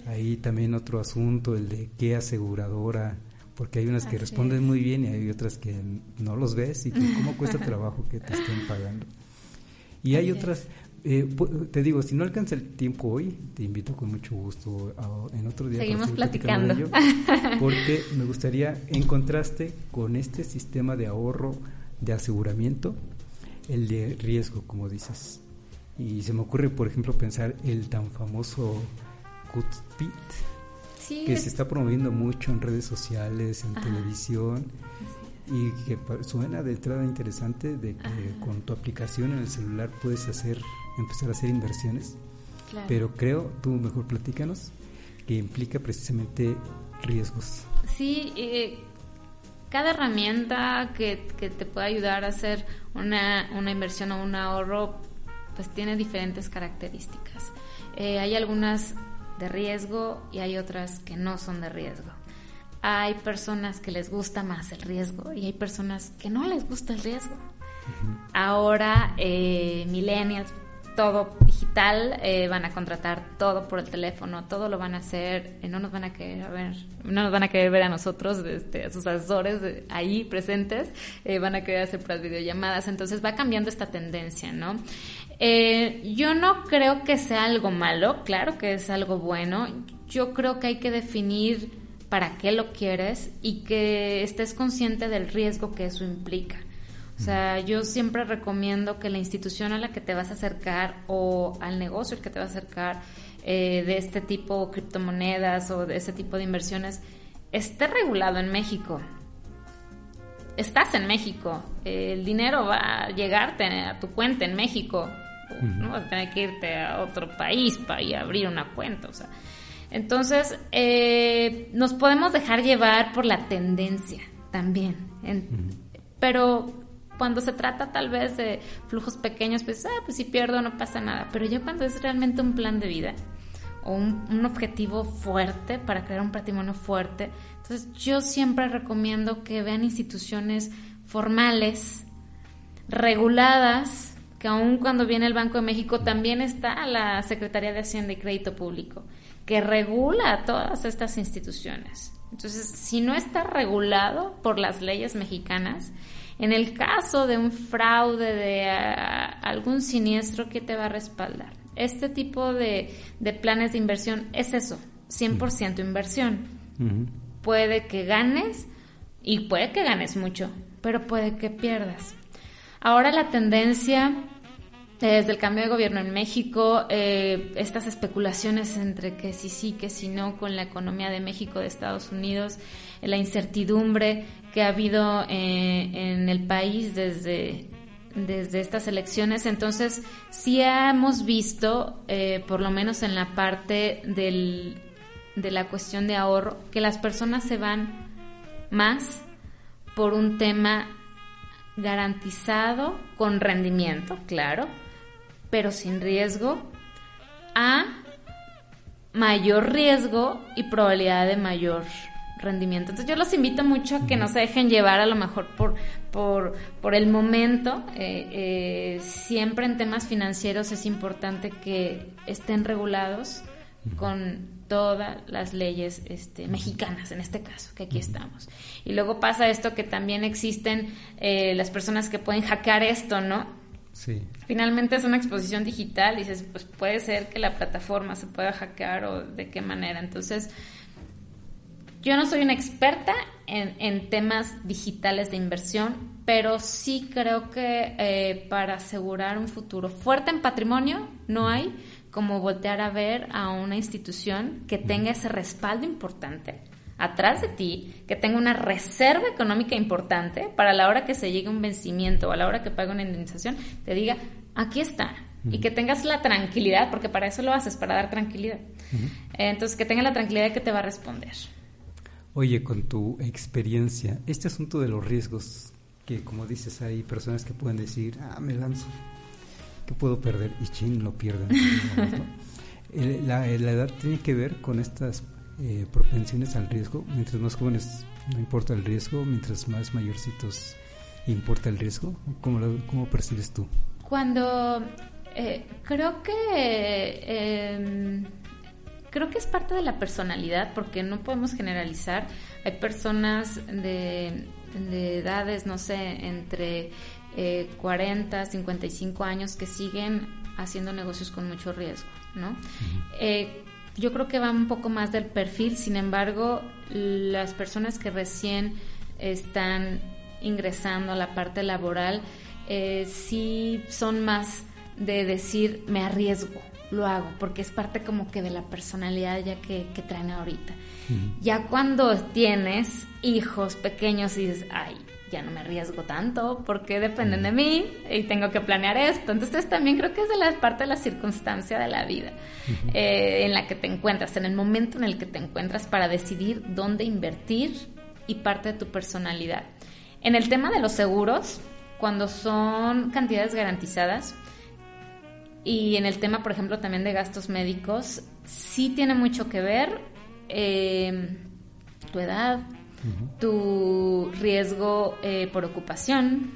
Ahí también otro asunto, el de qué aseguradora porque hay unas que responden muy bien y hay otras que no los ves y que cómo cuesta trabajo que te estén pagando. Y hay otras, te digo, si no alcanza el tiempo hoy, te invito con mucho gusto en otro día. Seguimos platicando. De ello, porque me gustaría, en contraste con este sistema de ahorro, de aseguramiento, el de riesgo, como dices. Y se me ocurre, por ejemplo, pensar el tan famoso Cuspid, que se está promoviendo mucho en redes sociales, en televisión, y que suena de entrada interesante de que con tu aplicación en el celular puedes empezar a hacer inversiones. Claro. Pero creo, tú mejor platícanos, que implica precisamente riesgos. Sí, cada herramienta que te pueda ayudar a hacer una inversión o un ahorro, pues tiene diferentes características. Hay algunas de riesgo y hay otras que no son de riesgo. Hay personas que les gusta más el riesgo y hay personas que no les gusta el riesgo. Ahora, millennials, todo digital, van a contratar todo por el teléfono, todo lo van a hacer, no nos van a querer ver a nosotros, a sus asesores ahí presentes, van a querer hacer puras videollamadas, entonces va cambiando esta tendencia, ¿no? Yo no creo que sea algo malo, claro que es algo bueno. Yo creo que hay que definir para qué lo quieres y que estés consciente del riesgo que eso implica. O sea, yo siempre recomiendo que la institución a la que te vas a acercar o al negocio al que te vas a acercar de este tipo, criptomonedas o de ese tipo de inversiones, esté regulado en México. Estás en México, el dinero va a llegarte a tu cuenta en México, no vas a tener que irte a otro país para ir a abrir una cuenta, o sea. Entonces, nos podemos dejar llevar por la tendencia también, pero cuando se trata tal vez de flujos pequeños, pues si pierdo no pasa nada, pero ya cuando es realmente un plan de vida o un objetivo fuerte para crear un patrimonio fuerte, entonces yo siempre recomiendo que vean instituciones formales, reguladas, que aun cuando viene el Banco de México también está la Secretaría de Hacienda y Crédito Público, que regula a todas estas instituciones. Entonces, si no está regulado por las leyes mexicanas, en el caso de un fraude, de algún siniestro, ¿qué te va a respaldar? Este tipo de planes de inversión es eso, 100% inversión. Puede que ganes y puede que ganes mucho, pero puede que pierdas. Ahora la tendencia desde el cambio de gobierno en México, estas especulaciones entre que sí, que si no, con la economía de México, de Estados Unidos, la incertidumbre que ha habido en el país desde estas elecciones. Entonces, sí hemos visto, por lo menos en la parte de la cuestión de ahorro, que las personas se van más por un tema garantizado, con rendimiento, claro, pero sin riesgo, a mayor riesgo y probabilidad de mayor rendimiento. Entonces yo los invito mucho a que no se dejen llevar a lo mejor por el momento. Siempre en temas financieros es importante que estén regulados con todas las leyes mexicanas, en este caso, que aquí estamos. Y luego pasa esto que también existen las personas que pueden hackear esto, ¿no? Sí. Finalmente es una exposición digital, y dices, pues puede ser que la plataforma se pueda hackear o de qué manera. Entonces, yo no soy una experta en temas digitales de inversión, pero sí creo que para asegurar un futuro fuerte en patrimonio no hay como voltear a ver a una institución que tenga ese respaldo importante atrás de ti, que tenga una reserva económica importante para la hora que se llegue un vencimiento o a la hora que pague una indemnización, te diga, aquí está, y que tengas la tranquilidad, porque para eso lo haces, para dar tranquilidad. Entonces, que tenga la tranquilidad de que te va a responder. Oye, con tu experiencia, este asunto de los riesgos, que como dices, hay personas que pueden decir, me lanzo, ¿qué puedo perder? Y chin, lo pierden. ¿No? La edad tiene que ver con estas propensiones al riesgo. Mientras más jóvenes no importa el riesgo, mientras más mayorcitos importa el riesgo. ¿Cómo percibes tú? Cuando creo que creo que es parte de la personalidad, porque no podemos generalizar. Hay personas de edades, no sé, entre 40, 55 años que siguen haciendo negocios con mucho riesgo, ¿no? Yo creo que va un poco más del perfil. Sin embargo, las personas que recién están ingresando a la parte laboral sí son más de decir, me arriesgo, lo hago, porque es parte como que de la personalidad ya que traen ahorita. Ya cuando tienes hijos pequeños y dices, ay, ya no me arriesgo tanto porque dependen de mí y tengo que planear esto. Entonces también creo que es de la parte de la circunstancia de la vida en la que te encuentras, en el momento en el que te encuentras para decidir dónde invertir y parte de tu personalidad. En el tema de los seguros, cuando son cantidades garantizadas, y en el tema, por ejemplo, también de gastos médicos, sí tiene mucho que ver tu edad, tu riesgo por ocupación,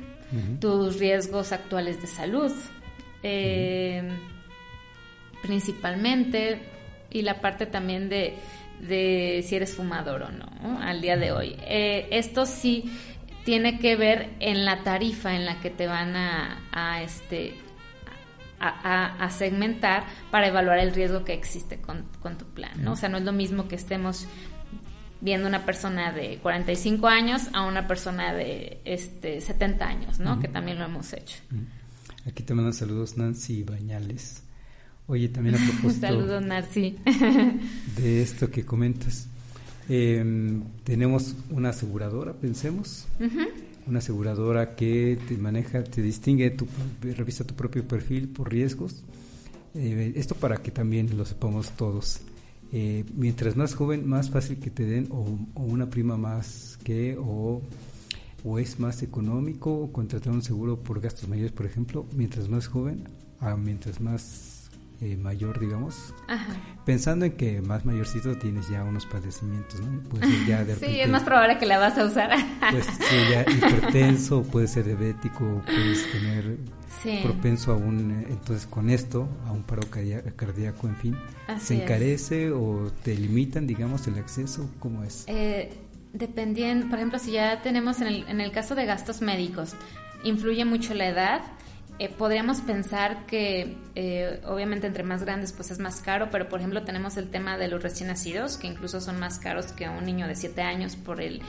tus riesgos actuales de salud, principalmente, y la parte también de si eres fumador o no, al día de hoy. Esto sí tiene que ver en la tarifa en la que te van a segmentar para evaluar el riesgo que existe con tu plan, ¿no? O sea, no es lo mismo que estemos viendo una persona de 45 años a una persona de 70 años, ¿no? Que también lo hemos hecho. Aquí te mandan saludos Nancy Bañales. Oye, también a propósito saludos, Nancy. de esto que comentas, tenemos una aseguradora, pensemos, una aseguradora que te maneja, te distingue, revisa tu propio perfil por riesgos. Esto para que también lo sepamos todos. Mientras más joven, más fácil que te den o una prima más que o es más económico contratar un seguro por gastos mayores, por ejemplo, mientras más joven, mientras más mayor, digamos. Ajá. Pensando en que más mayorcito tienes ya unos padecimientos, ¿no? Puede ser ya de repente, sí, es más probable que la vas a usar. Pues ser ya hipertenso, puede ser diabético, puedes tener propenso a entonces con esto, a un paro cardíaco, en fin. Así ¿se encarece o te limitan, digamos, el acceso? ¿Cómo es? Dependiendo, por ejemplo, si ya tenemos en el caso de gastos médicos, influye mucho la edad. Podríamos pensar que obviamente entre más grandes pues es más caro, pero por ejemplo tenemos el tema de los recién nacidos, que incluso son más caros que un niño de 7 años por el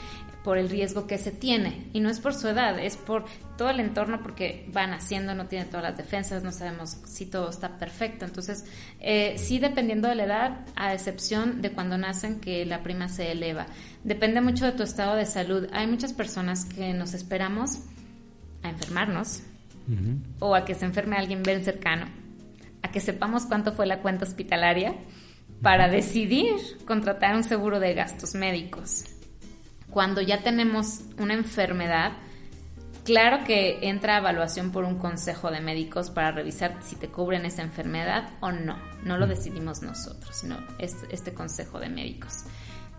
riesgo que se tiene, y no es por su edad, es por todo el entorno, porque va naciendo, no tiene todas las defensas, no sabemos si todo está perfecto. Entonces sí, dependiendo de la edad, a excepción de cuando nacen, que la prima se eleva, depende mucho de tu estado de salud. Hay muchas personas que nos esperamos a enfermarnos, o a que se enferme alguien bien cercano, a que sepamos cuánto fue la cuenta hospitalaria para decidir contratar un seguro de gastos médicos. Cuando ya tenemos una enfermedad, claro que entra a evaluación por un consejo de médicos para revisar si te cubren esa enfermedad o no. No lo decidimos nosotros, sino este consejo de médicos.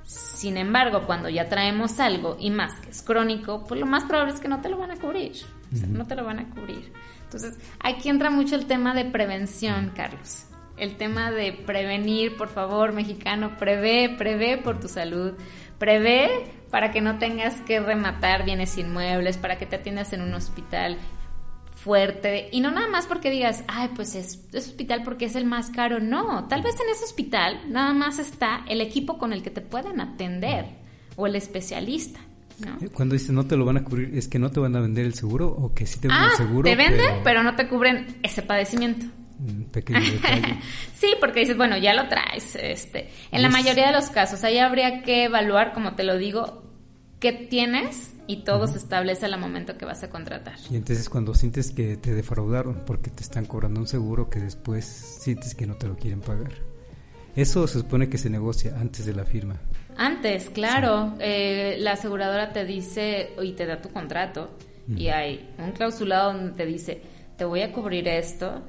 Sin embargo, cuando ya traemos algo y más que es crónico, pues lo más probable es que no te lo van a cubrir. O sea, no te lo van a cubrir. Entonces, aquí entra mucho el tema de prevención, Carlos. El tema de prevenir, por favor, mexicano, prevé por tu salud. Prevé para que no tengas que rematar bienes inmuebles, para que te atiendas en un hospital fuerte, y no nada más porque digas, ay, pues es hospital porque es el más caro. No, tal vez en ese hospital nada más está el equipo con el que te pueden atender o el especialista, ¿no? Cuando dices no te lo van a cubrir, ¿es que no te van a vender el seguro o que sí te venden el seguro? Te venden, pero no te cubren ese padecimiento. Pequeño detalle. Sí, porque dices, bueno, ya lo traes. En la mayoría de los casos, ahí habría que evaluar, como te lo digo, qué tienes, y todo se establece al momento que vas a contratar. Y entonces cuando sientes que te defraudaron porque te están cobrando un seguro que después sientes que no te lo quieren pagar, eso se supone que se negocia antes de la firma. Antes, claro. Sí. La aseguradora te dice y te da tu contrato, y hay un clausulado donde te dice, te voy a cubrir esto,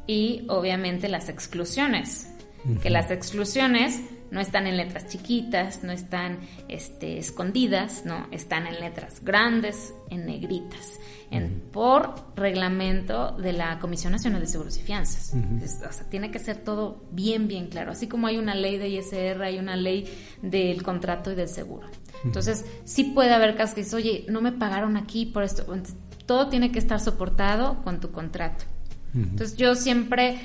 y obviamente las exclusiones, que las exclusiones no están en letras chiquitas, no están escondidas, no, están en letras grandes, en negritas, por reglamento de la Comisión Nacional de Seguros y Fianzas. O sea, tiene que ser todo bien, bien claro. Así como hay una ley de ISR, hay una ley del contrato y del seguro. Entonces, sí puede haber casos que dices, oye, no me pagaron aquí por esto. Todo tiene que estar soportado con tu contrato. Entonces, yo siempre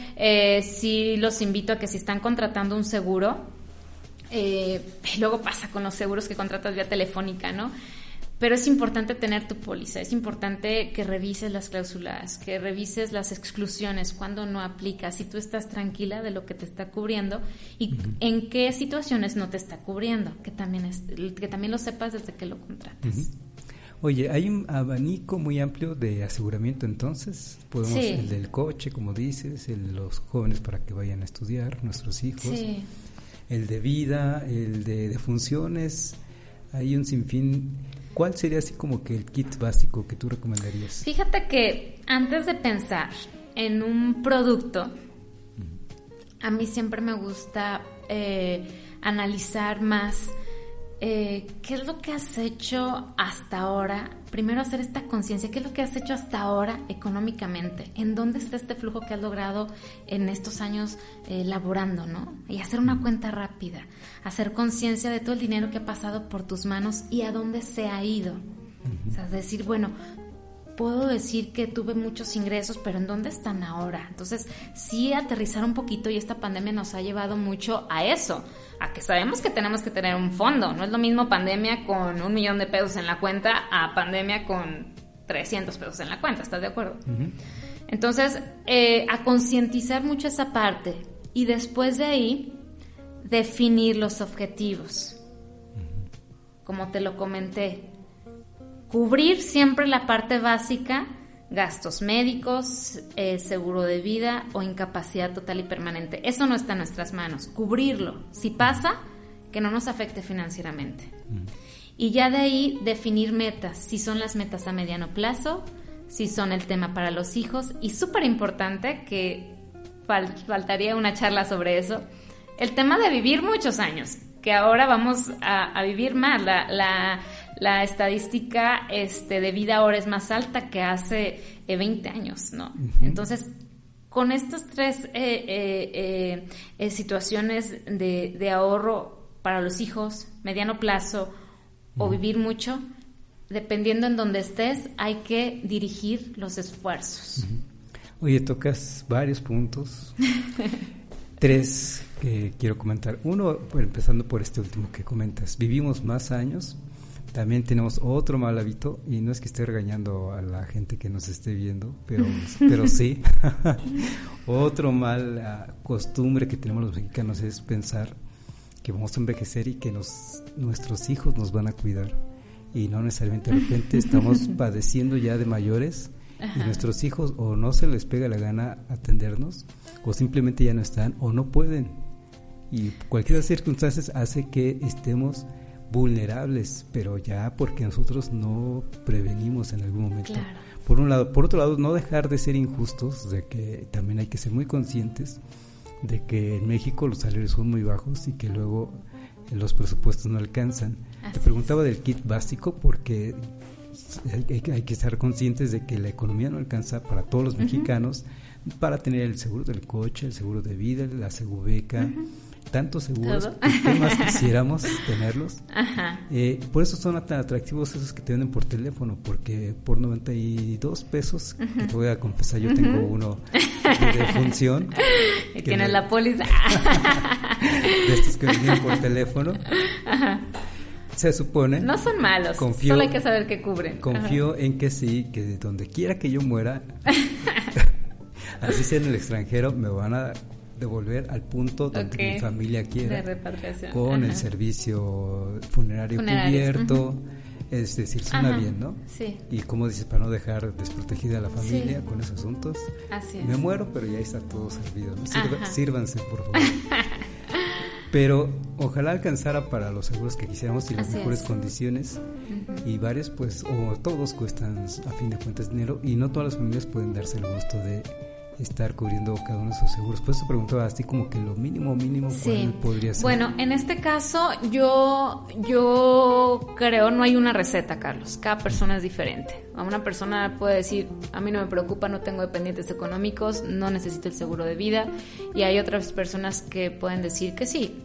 sí los invito a que si están contratando un seguro, luego pasa con los seguros que contratas vía telefónica, ¿no? Pero es importante tener tu póliza, es importante que revises las cláusulas, que revises las exclusiones, cuando no aplica, si tú estás tranquila de lo que te está cubriendo y en qué situaciones no te está cubriendo, que también lo sepas desde que lo contratas. Oye, hay un abanico muy amplio de aseguramiento, entonces podemos, sí, el del coche, como dices, los jóvenes para que vayan a estudiar, nuestros hijos, sí, el de vida, el de defunciones, hay un sinfín. ¿Cuál sería así como que el kit básico que tú recomendarías? Fíjate que antes de pensar en un producto, a mí siempre me gusta analizar más qué es lo que has hecho hasta ahora. Primero hacer esta conciencia, qué es lo que has hecho hasta ahora económicamente, en dónde está este flujo que has logrado en estos años laborando, ¿no? Y hacer una cuenta rápida, hacer conciencia de todo el dinero que ha pasado por tus manos y a dónde se ha ido. O sea, decir, bueno, puedo decir que tuve muchos ingresos, pero ¿en dónde están ahora? Entonces, sí aterrizar un poquito, y esta pandemia nos ha llevado mucho a eso, a que sabemos que tenemos que tener un fondo. No es lo mismo pandemia con $1,000,000 de pesos en la cuenta a pandemia con 300 pesos en la cuenta, ¿estás de acuerdo? Entonces, a concientizar mucho esa parte y después de ahí, definir los objetivos. Como te lo comenté, cubrir siempre la parte básica, gastos médicos, seguro de vida o incapacidad total y permanente. Eso no está en nuestras manos. Cubrirlo. Si pasa, que no nos afecte financieramente. Y ya de ahí definir metas. Si son las metas a mediano plazo, si son el tema para los hijos. Y súper importante, que faltaría una charla sobre eso, el tema de vivir muchos años, que ahora vamos a vivir más. La estadística de vida ahora es más alta que hace 20 años, ¿no? Entonces, con estas tres situaciones de ahorro para los hijos, mediano plazo o vivir mucho, dependiendo en donde estés, hay que dirigir los esfuerzos. Oye, tocas varios puntos. 3 que quiero comentar. Uno, empezando por este último que comentas. Vivimos más años. También tenemos otro mal hábito, y no es que esté regañando a la gente que nos esté viendo, pero sí. Otro mal costumbre que tenemos los mexicanos es pensar que vamos a envejecer y que nuestros hijos nos van a cuidar. Y no necesariamente, de repente estamos padeciendo ya de mayores. Ajá. Y nuestros hijos o no se les pega la gana atendernos, o simplemente ya no están o no pueden. Y cualquier circunstancia hace que estemos vulnerables, pero ya porque nosotros no prevenimos en algún momento. Claro. Por un lado. Por otro lado, no dejar de ser injustos, de que también hay que ser muy conscientes de que en México los salarios son muy bajos y que luego los presupuestos no alcanzan. Te preguntaba del kit básico porque hay que estar conscientes de que la economía no alcanza para todos los mexicanos para tener el seguro del coche, el seguro de vida, la segubeca, tantos seguros, ¿qué más quisiéramos tenerlos? Por eso son tan atractivos esos que te venden por teléfono, porque por 92 pesos, que te voy a confesar, yo tengo uno de función. Y tienes la póliza. De estos que venden por teléfono. Se supone. No son malos, solo hay que saber qué cubren. Confío en que sí, que donde quiera que yo muera, así sea en el extranjero, me van a devolver al punto donde mi familia quiera, de repatriación, con el servicio funerario cubierto, es decir, suena bien, ¿no? Sí. Y como dices, para no dejar desprotegida a la familia con esos asuntos. Así es. Me muero, pero ya está todo servido, ¿no? Sírvanse, por favor. Pero ojalá alcanzara para los seguros que quisiéramos y las mejores condiciones. Y varios, pues, o todos cuestan a fin de cuentas dinero, y no todas las familias pueden darse el gusto de estar cubriendo cada uno de esos seguros. Por eso preguntaba así como que lo mínimo, ¿cuál podría ser? Bueno, en este caso yo creo no hay una receta, Carlos. Cada persona es diferente. A una persona puede decir, a mí no me preocupa, no tengo dependientes económicos, no necesito el seguro de vida. Y hay otras personas que pueden decir que sí.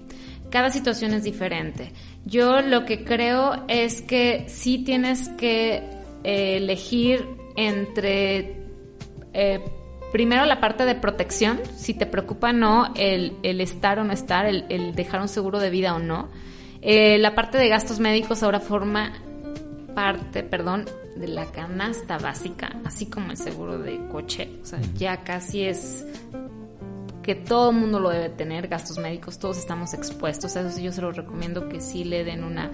Cada situación es diferente. Yo lo que creo es que sí tienes que elegir entre... primero la parte de protección, si te preocupa no el estar o no estar, el dejar un seguro de vida o no. La parte de gastos médicos ahora forma parte, de la canasta básica, así como el seguro de coche. O sea, ya casi es que todo el mundo lo debe tener, gastos médicos, todos estamos expuestos. A eso yo se los recomiendo que sí le den una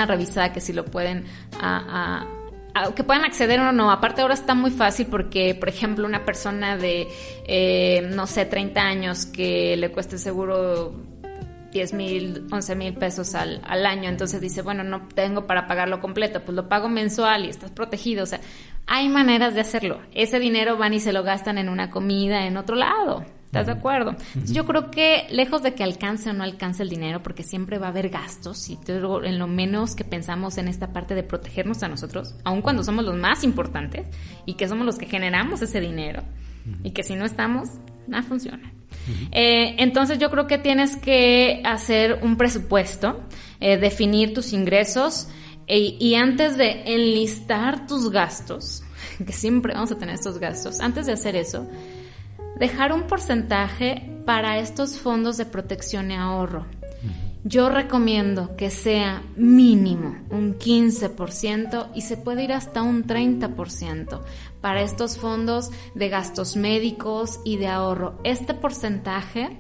revisada, que si lo pueden que puedan acceder o no. Aparte ahora está muy fácil porque, por ejemplo, una persona de, 30 años que le cueste seguro 10,000, 11,000 pesos al año, entonces dice, bueno, no tengo para pagarlo completo, pues lo pago mensual y estás protegido. O sea, hay maneras de hacerlo. Ese dinero van y se lo gastan en una comida en otro lado. ¿Estás de acuerdo? Entonces, yo creo que lejos de que alcance o no alcance el dinero, porque siempre va a haber gastos, y en lo menos que pensamos en esta parte de protegernos a nosotros, aun cuando somos los más importantes y que somos los que generamos ese dinero, y que si no estamos, nada funciona. Entonces yo creo que tienes que hacer un presupuesto, definir tus ingresos, y antes de enlistar tus gastos, que siempre vamos a tener estos gastos, antes de hacer eso, dejar un porcentaje para estos fondos de protección y ahorro. Yo recomiendo que sea mínimo un 15% y se puede ir hasta un 30% para estos fondos de gastos médicos y de ahorro. Este porcentaje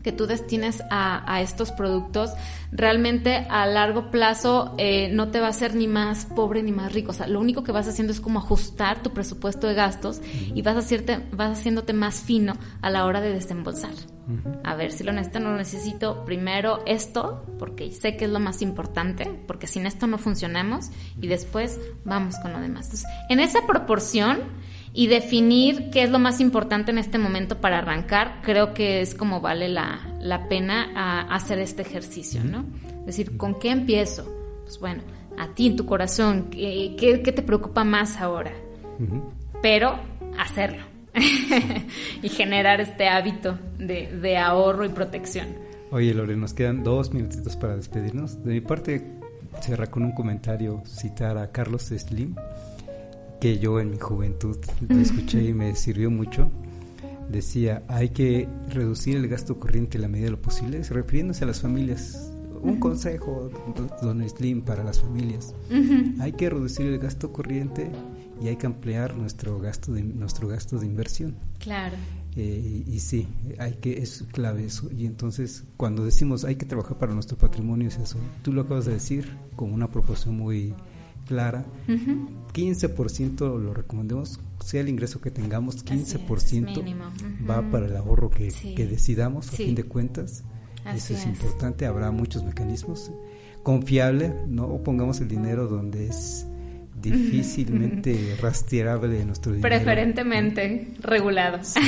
que tú destines a estos productos, realmente a largo plazo no te va a hacer ni más pobre ni más rico. O sea, lo único que vas haciendo es como ajustar tu presupuesto de gastos y vas haciéndote más fino a la hora de desembolsar. A ver, si lo necesito o no lo necesito, primero esto, porque sé que es lo más importante, porque sin esto no funcionamos, y después vamos con lo demás. Entonces, en esa proporción y definir qué es lo más importante en este momento para arrancar, creo que es como vale la pena hacer este ejercicio, ¿no? Es decir, ¿con qué empiezo? Pues bueno, a ti en tu corazón, ¿qué te preocupa más ahora? Pero hacerlo. Y generar este hábito de ahorro y protección. Oye, Lore, nos quedan 2 minutitos para despedirnos. De mi parte, cerrar con un comentario, citar a Carlos Slim, que yo en mi juventud lo escuché y me sirvió mucho. Decía, hay que reducir el gasto corriente en la medida de lo posible, refiriéndose a las familias. Un consejo, don Slim, para las familias. Hay que reducir el gasto corriente y hay que ampliar nuestro gasto de inversión. Claro. Y sí, es clave eso. Y entonces, cuando decimos hay que trabajar para nuestro patrimonio, es eso. Tú lo acabas de decir con una proporción muy clara. 15% lo recomendemos, sea el ingreso que tengamos, 15% va para el ahorro que decidamos, a fin de cuentas. Eso es importante. Habrá muchos mecanismos. Confiable, no pongamos el dinero donde es difícilmente rastreable nuestro dinero. Preferentemente regulados. Sí.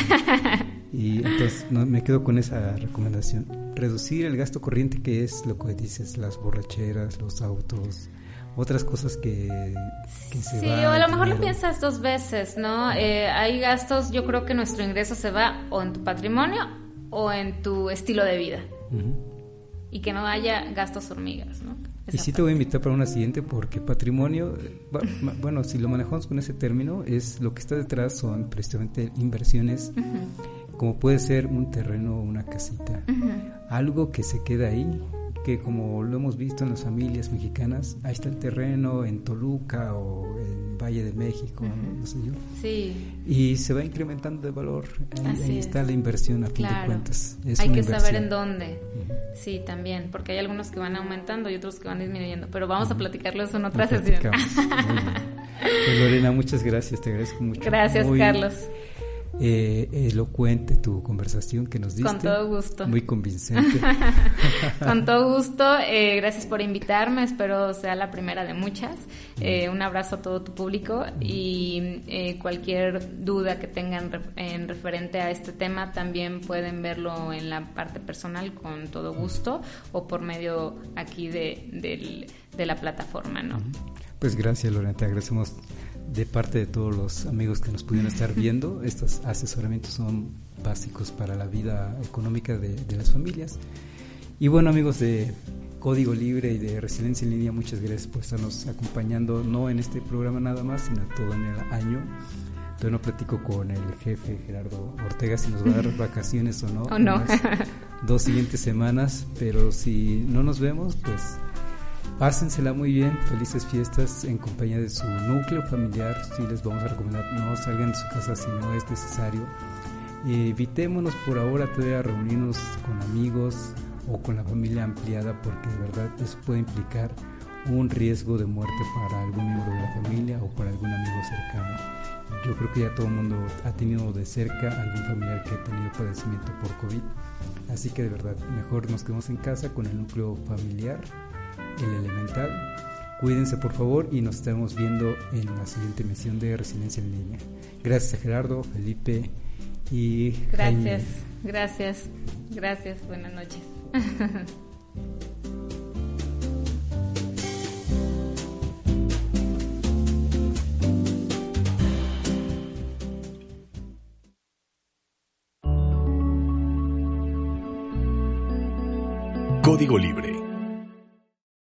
Y entonces me quedo con esa recomendación. Reducir el gasto corriente, que es lo que dices, las borracheras, los autos, otras cosas que se van. Sí, o a lo mejor lo piensas 2 veces, ¿no? Hay gastos, yo creo que nuestro ingreso se va o en tu patrimonio o en tu estilo de vida. Y que no haya gastos hormigas, ¿no? Y sí te voy a invitar para una siguiente, porque patrimonio, bueno, si lo manejamos con ese término, es lo que está detrás son precisamente inversiones, como puede ser un terreno o una casita, algo que se queda ahí, que como lo hemos visto en las familias mexicanas, ahí está el terreno en Toluca o en Valle de México, no sé yo. Sí. Y se va incrementando de valor. Ahí está la inversión, a fin de cuentas. Hay que saber en dónde. Sí, también, porque hay algunos que van aumentando y otros que van disminuyendo, pero vamos a platicarlo eso en otra sesión. Pues Lorena, muchas gracias, te agradezco mucho. Gracias, Carlos. elocuente tu conversación que nos diste. Con todo gusto. Muy convincente. Con todo gusto. Gracias por invitarme. Espero sea la primera de muchas. Un abrazo a todo tu público y cualquier duda que tengan en referente a este tema también pueden verlo en la parte personal con todo gusto o por medio aquí de la plataforma, ¿no? Pues gracias, Lorena, te agradecemos de parte de todos los amigos que nos pudieron estar viendo. Estos asesoramientos son básicos para la vida económica de las familias. Y bueno, amigos de Código Libre y de Resiliencia en Línea, muchas gracias por estarnos acompañando, no en este programa nada más, sino todo en el año. Todavía no platico con el jefe Gerardo Ortega si nos va a dar vacaciones o no. O no. En las 2 siguientes semanas, pero si no nos vemos, pues pásensela muy bien, felices fiestas en compañía de su núcleo familiar. Sí les vamos a recomendar, no salgan de su casa si no es necesario. Evitémonos por ahora todavía reunirnos con amigos o con la familia ampliada, porque de verdad eso puede implicar un riesgo de muerte para algún miembro de la familia o para algún amigo cercano. Yo creo que ya todo el mundo ha tenido de cerca algún familiar que ha tenido padecimiento por COVID, así que de verdad mejor nos quedemos en casa con el núcleo familiar, el elemental. Cuídense por favor y nos estaremos viendo en la siguiente emisión de Resiliencia en Línea. Gracias a Gerardo, Felipe y Jaime. Gracias, buenas noches. Código Libre.